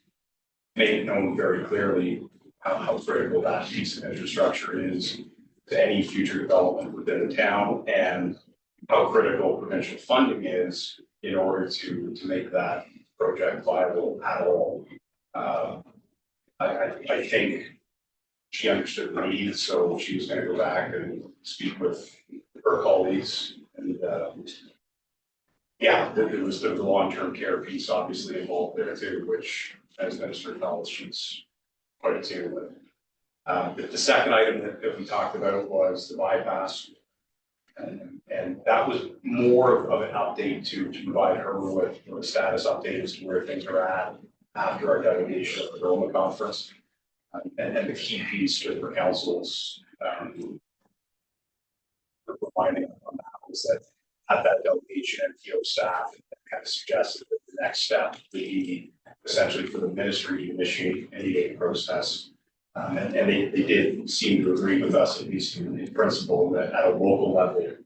made it known very clearly how critical that piece of infrastructure is to any future development within the town, and how critical provincial funding is in order to make that project viable at all. I think she understood the need, so she was going to go back and speak with her colleagues. And yeah, there was the long-term care piece obviously involved there too, which as Minister of Health, she's quite attuned with. The second item that we talked about was the bypass. And that was more of an update to provide her with a status update as to where things are at after our delegation of the Roma conference. And the key piece for council's finding on that was that at that delegation and PO staff kind of suggested that the next step would be essentially for the ministry to initiate an EA process. And they did seem to agree with us, at least in principle, that at a local level,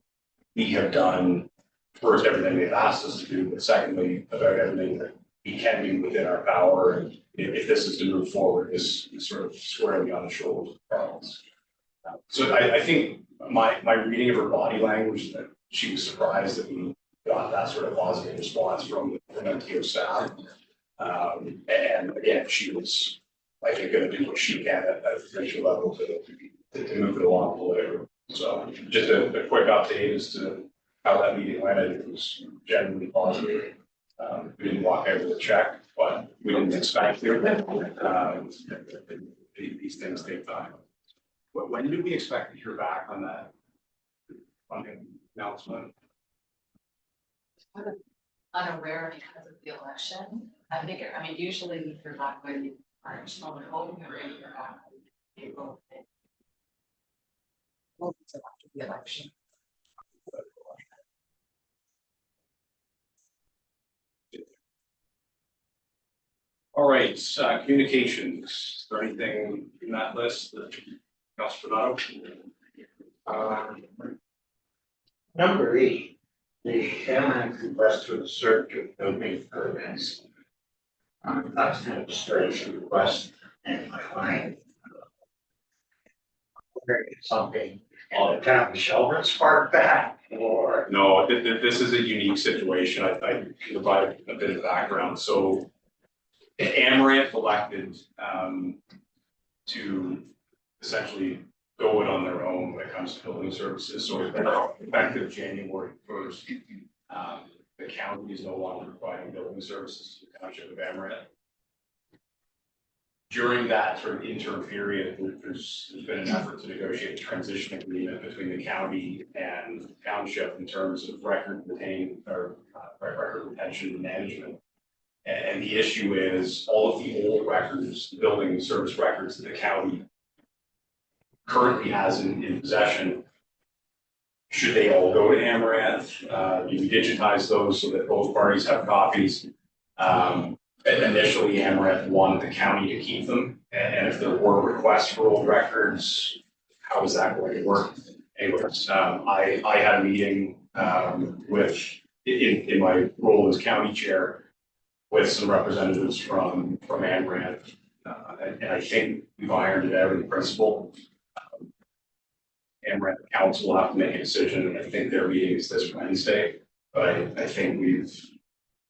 we have done first everything they've asked us to do, but secondly, about everything that we can do within our power. And if this is to move forward, is sort of squarely on the shoulders of the province. So I think my reading of her body language, that she was surprised that we got that sort of positive response from MTO staff. And again, she was, I think, going to do what she can at a provincial level to move it along the way. So just a quick update as to how that meeting went. It was generally positive. We didn't walk out with a check, but we didn't expect to. These things take time. When do we expect to hear back on that funding announcement? Unaware because of the election. I mean, usually we hear back when March, so we're hoping we're ready for that. April. Well, it's after the election. All right, communications, is there anything in that list that Councilor Donato? Number 8, the airline request to search of building permits. That's kind of a strange request in my mind. Whether it's something on the town of Shelburne's part back or. No, this is a unique situation. I can provide a bit of background. So Amaranth elected to essentially go it on their own when it comes to building services. So effective January 1st, the county is no longer providing building services to the township of Amaranth. During that sort of interim period, there's been an effort to negotiate a transition agreement between the county and the township in terms of record retention and management. And the issue is all of the old records, the building service records that the county currently has in possession, should they all go to Amaranth? Do we digitize those so that both parties have copies? Initially, Amaranth wanted the county to keep them, and if there were requests for old records, how is that going to work? Anyways, I had a meeting in my role as county chair with some representatives from Amaranth, and I think we've ironed it out in principle. Amaranth Council will have to make a decision, and I think their meeting is this Wednesday, but I think we've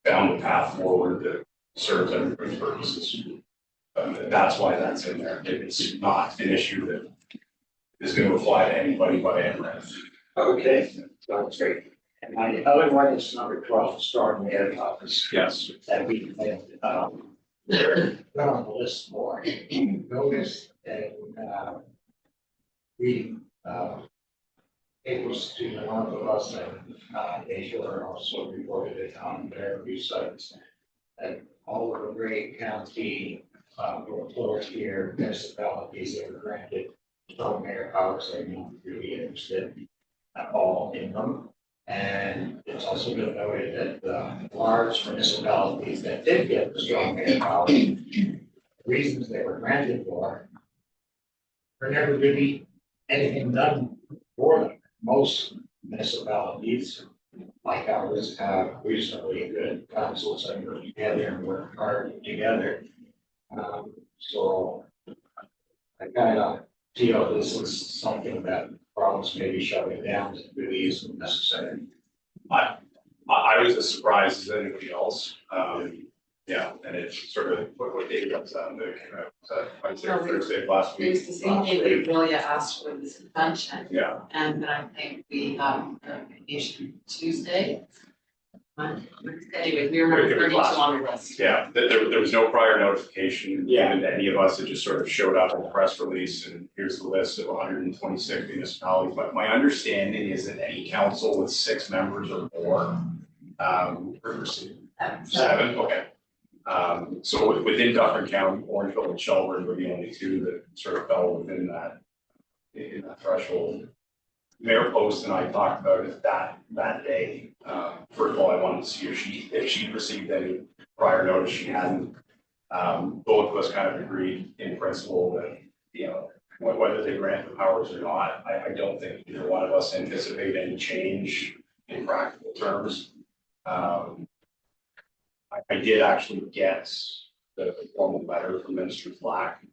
found a path forward that serves everybody's purposes. That's why that's in there. It's not an issue that is going to apply to anybody but Amaranth. Okay, sounds great. And my other one is number 12, storm management office. Yes. That we they're not on the list more. Notice and we it was to one of us and they were also reported it on their sites. And all of the Grey County or here municipalities that were granted storm mayor powers are not really interested at all in them. And it's also been noted that the large municipalities that did get the storm mayor powers, the reasons they were granted for were never really anything done for them. Most municipalities like ours have reasonably good councils that work together and work hard together. So I kind of feel this is something that problems maybe shutting down that really isn't necessary. I was as surprised as anybody else. Yeah, and it's sort of what David was on the Wednesday or Thursday of last It week. was the same day that Julia asked for this convention, Yeah, and I think we have a communication Tuesday. Anyway, we were It number was 32 on the list. yeah, there was no prior notification given to any of us. It just sort of showed up in the press release and here's the list of 126 municipalities. But my understanding is that any council with 6 members or more, seven, okay. So within Dufferin County, Orangeville and Shelburne were the only 2 that sort of fell within that, in that threshold. Mayor Post and I talked about it that day. First of all, I wanted to see if she'd received any prior notice. She hadn't. Both of us kind of agreed in principle that, you know, whether they grant the powers or not, I don't think either one of us anticipate any change in practical terms. I did actually get the formal letter from Minister Black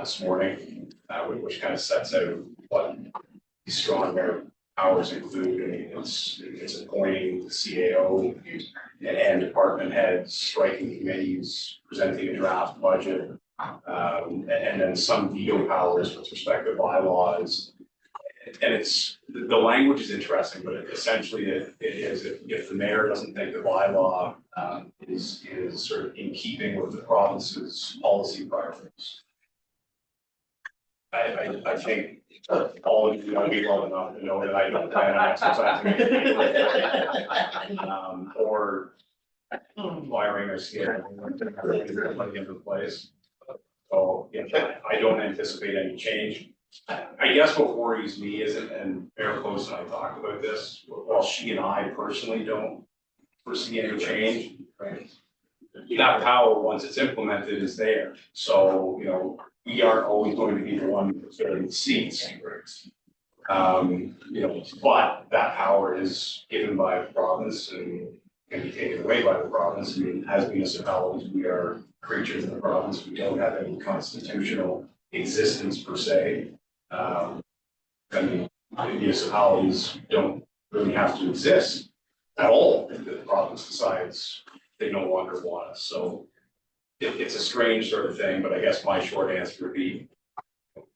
this morning, which kind of sets out what these strong mayor powers include. I mean, it's appointing the CAO and department heads, striking committees, presenting a draft budget, and then some veto powers with respect to bylaws. And it's, the language is interesting, but essentially it is if the mayor doesn't think the bylaw is sort of in keeping with the province's policy priorities. I think all of you know me well enough to know that I don't plan on exercising any or firing or scaring everybody into place. So, yeah, I don't anticipate any change. I guess what worries me is, and Mayor Close and I talked about this, while she and I personally don't foresee any change, right? That power, once it's implemented, is there. So, we aren't always going to be the one filling the seats. But that power is given by the province and can be taken away by the province. I mean, as municipalities, we are creatures of the province. We don't have any constitutional existence per se. Municipalities don't really have to exist at all if the province decides they no longer want us. So it's a strange sort of thing, but I guess my short answer would be,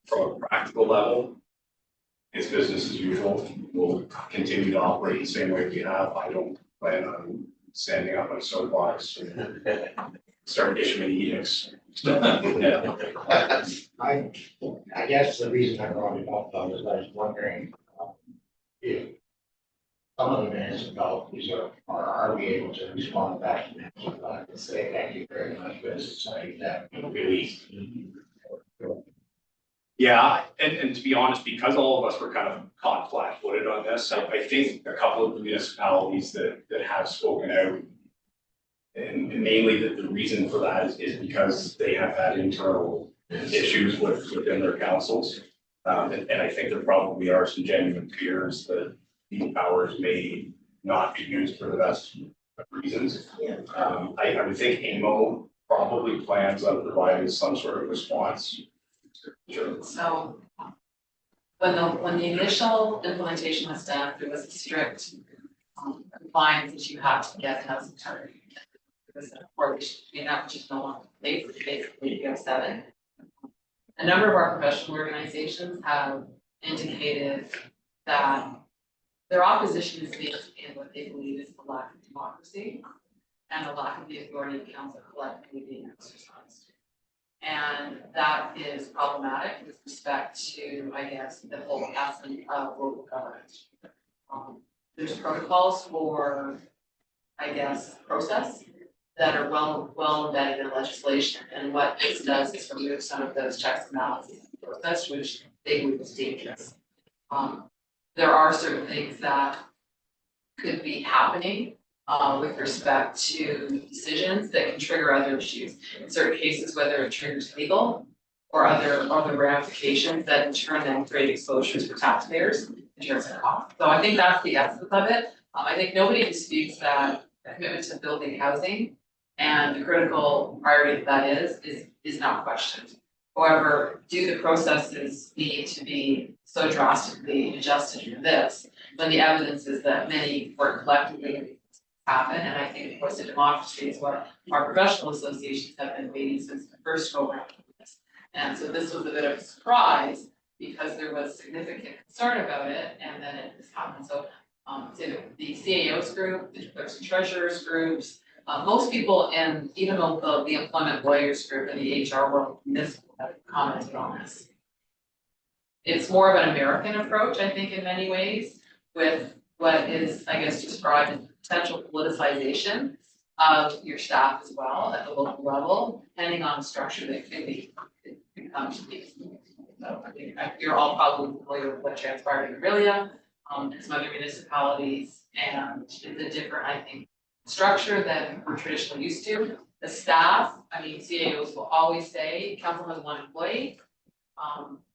from a practical level, it's business as usual. We'll continue to operate the same way we have. I don't plan on standing up on a soapbox and start issuing edicts. Yeah. I guess the reason I brought it up though is I was wondering if some of the municipalities are we able to respond back to municipalities and say, thank you very much for this society that really. Yeah, and to be honest, because all of us were kind of caught flat-footed on this, I think a couple of the municipalities that have spoken out, and mainly the reason for that is because they have had internal issues within their councils. And I think there probably are some genuine fears that these powers may not be used for the best of reasons. I would think AMO probably plans on providing some sort of response. Sure. So when the initial implementation was done, there was a strict compliance that you have to get housing charter. There was a correlation between that, which is no longer in place, basically you have 7. A number of our professional organizations have indicated that their opposition is based in what they believe is the lack of democracy and the lack of the authority of council collectively being exercised. And that is problematic with respect to, I guess, the whole essence of local government. There's protocols for, I guess, process that are well embedded in legislation. And what this does is remove some of those checks and balances in the process, which they believe is dangerous. There are certain things that could be happening with respect to decisions that can trigger other issues. In certain cases, whether it triggers legal or other ramifications that in turn then create exposures for taxpayers in terms of cost. So I think that's the essence of it. I think nobody disputes that a commitment to building housing and the critical priority that is not questioned. However, do the processes need to be so drastically adjusted for this when the evidence is that many work collectively happen? And I think, of course, the democracy is what our professional associations have been waiting since the first go round of this. And so this was a bit of a surprise because there was significant concern about it, and then it has happened. So the CAOs group, the clerks and treasurers groups, most people, and even the employment lawyers group and the HR world have commented on this. It's more of an American approach, I think, in many ways, with what is, I guess, described as potential politicization of your staff as well at the local level, depending on the structure that could come to be. So I think you're all probably familiar with what transpired in Aurelia, and some other municipalities, and it's a different, I think, structure than we're traditionally used to. The staff, CAOs will always say, council has 1 employee.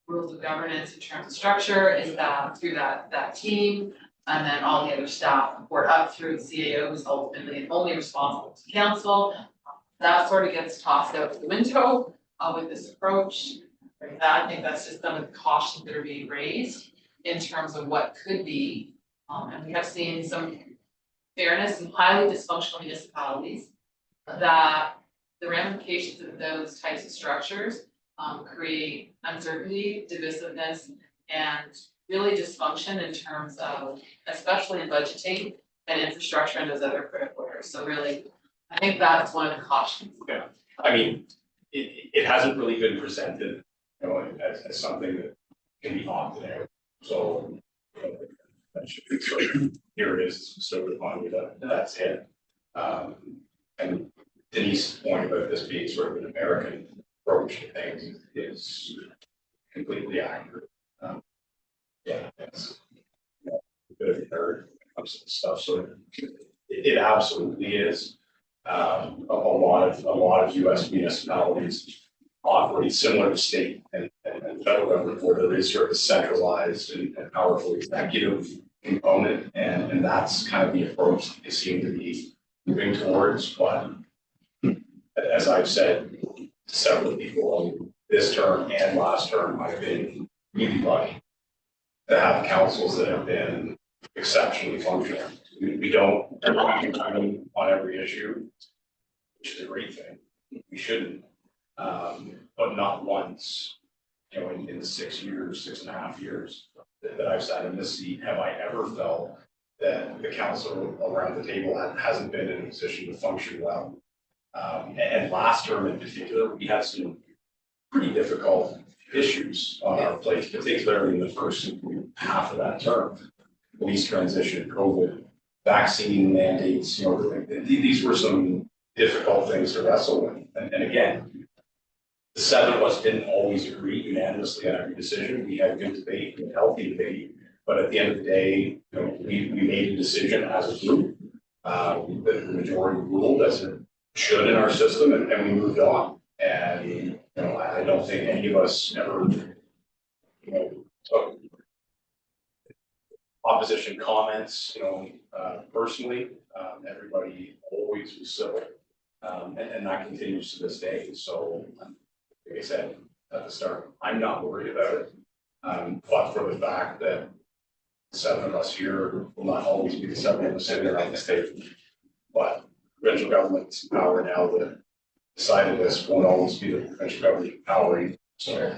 Rules of governance in terms of structure is that through that team, and then all the other staff report up through the CAO, who's ultimately only responsible to council. That sort of gets tossed out the window with this approach. I think that's just some of the cautions that are being raised in terms of what could be. And we have seen some fairness in highly dysfunctional municipalities that the ramifications of those types of structures create uncertainty, divisiveness, and really dysfunction in terms of, especially in budgeting and infrastructure and those other critical areas. So really, I think that's one of the cautions. Yeah, it hasn't really been presented, as something that can be opted out. So that should be sort of, here it is, sort of on you, that's it. And Denise's point about this being sort of an American approach approach to things is completely accurate. Yeah, it's a bit of a nerd when it comes to this stuff, so it absolutely is. A lot of US municipalities operate similar to state and federal government, where there is sort of a centralized and powerful executive component, and that's kind of the approach that they seem to be moving towards, but as I've said to several people, this term and last term, I've been really lucky to have councils that have been exceptionally functional. We don't agree on every issue, which is a great thing. We shouldn't, but not once, you know, in the 6.5 years that I've sat in this seat, have I ever felt that the council around the table hasn't been in a position to function well. And last term in particular, we had some pretty difficult issues on our plate, particularly in the first half of that term. Police transition, COVID, vaccine mandates, you know, these were some difficult things to wrestle with. And again, the seven of us didn't always agree unanimously on every decision. We had good debate and healthy debate, but at the end of the day, you know, we made a decision as a group. The majority ruled as it should in our system, and we moved on. And you know, I don't think any of us ever, you know, took opposition comments, you know, personally. Everybody always was civil, and that continues to this day. So, like I said at the start, I'm not worried about it, but for the fact that 7 of us here will not always be the 7 of us sitting around the table, but provincial government's power now that decided this won't always be the provincial government powering, so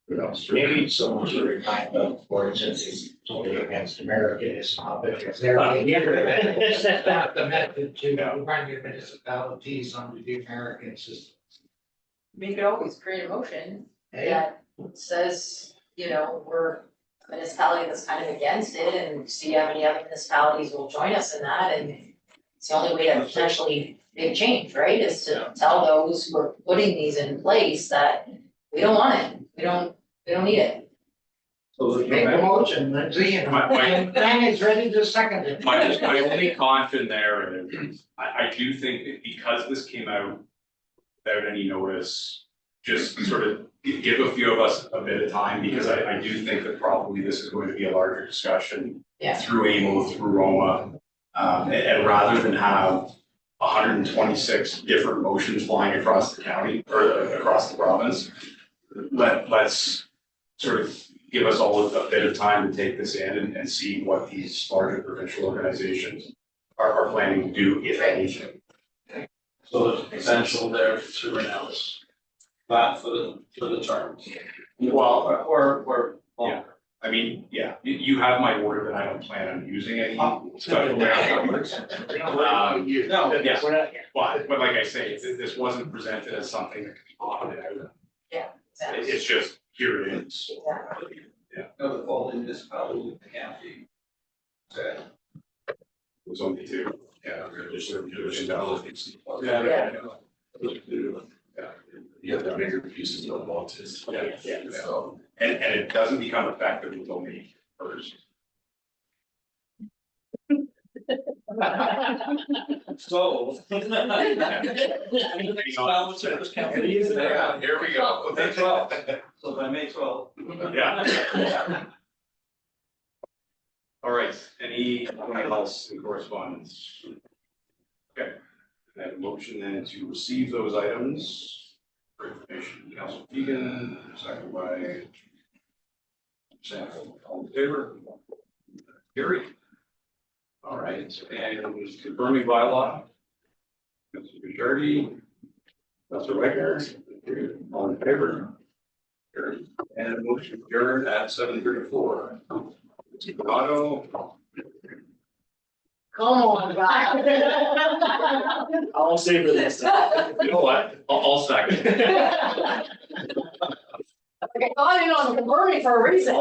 who knows? Maybe someone should remind them, for instance, is totally against Americanism, because they're set out the method to run your municipalities under the American system. We could always create a motion Hey, that says, you know, we're a municipality that's kind of against it and see how many other municipalities will join us in that, and it's the only way to potentially make change, right, is to tell those who are putting these in place that we don't want it, we don't need it. make a motion, Lindsay, and Dan is ready to second it. My only caution there is, I do think that because this came out without any notice, just sort of give a few of us a bit of time, because I do think that probably this is going to be a larger discussion. Yeah. Through AMO, through Roma, and rather than have 126 different motions flying across the county or across the province, let's sort of give us all a bit of time to take this in and see what these larger provincial organizations are planning to do, if anything. So the potential there to renounce that for the term. Well, Or yeah. I mean, yeah, you have my word that I don't plan on using any special numbers. No, Yes, but like I say, this wasn't presented as something that could be opted out of. It's just, here it is. no, the whole municipality can't be. It was only 2. Yeah. You have the bigger pieces of want is. Yeah. So, and it doesn't become effective until May 1st. So. Yeah, here we go. May 12th. So by May 12th. Yeah. All right, anything else in correspondence? Okay, I have a motion then to receive those items. For information, Councilor Egan, second by Sam, all in favor? Carried. All right, and confirming bylaw. Councilor Majority, Councilor Wagner, all in favor? Carried. And motion adjourned at 7:34. Otto. Come on, guys. I'll save this. You know what? I'll second. Okay, I didn't know I'm confirming for a reason.